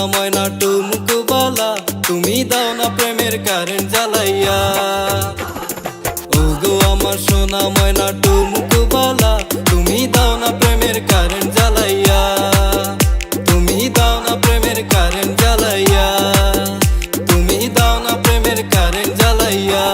সোনা ময়না টুমকু বালা, তুমি দাও না প্রেমের কারেন্ট জ্বালাইয়া। ওগো আমার সোনা ময়না টুমকু বালা, তুমি দাও না প্রেমের কারেন্ট জ্বালাইয়া। তুমি দাও না প্রেমের কারেন্ট জ্বালাইয়া। তুমি দাও না প্রেমের কারেন্ট জ্বালাইয়া।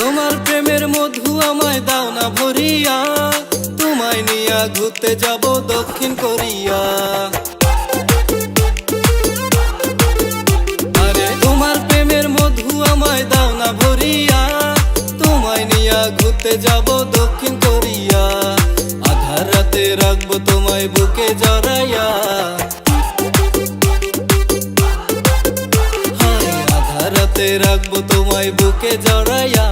তোমার প্রেমের মধু আমায় দাও না ভরিয়া, তোমায় নিয়া ঘুরতে যাব দক্ষিণ কোরিয়া। আরে তোমার প্রেমের মধু আমায় দাও না ভরিয়া, তোমায় নিয়া ঘুরতে যাব দক্ষিণ কোরিয়া। আধার রাতে রাখবো তোমায় বুকে জড়াইয়া। আধার রাতে রাখবো তোমায় বুকে জড়াইয়া।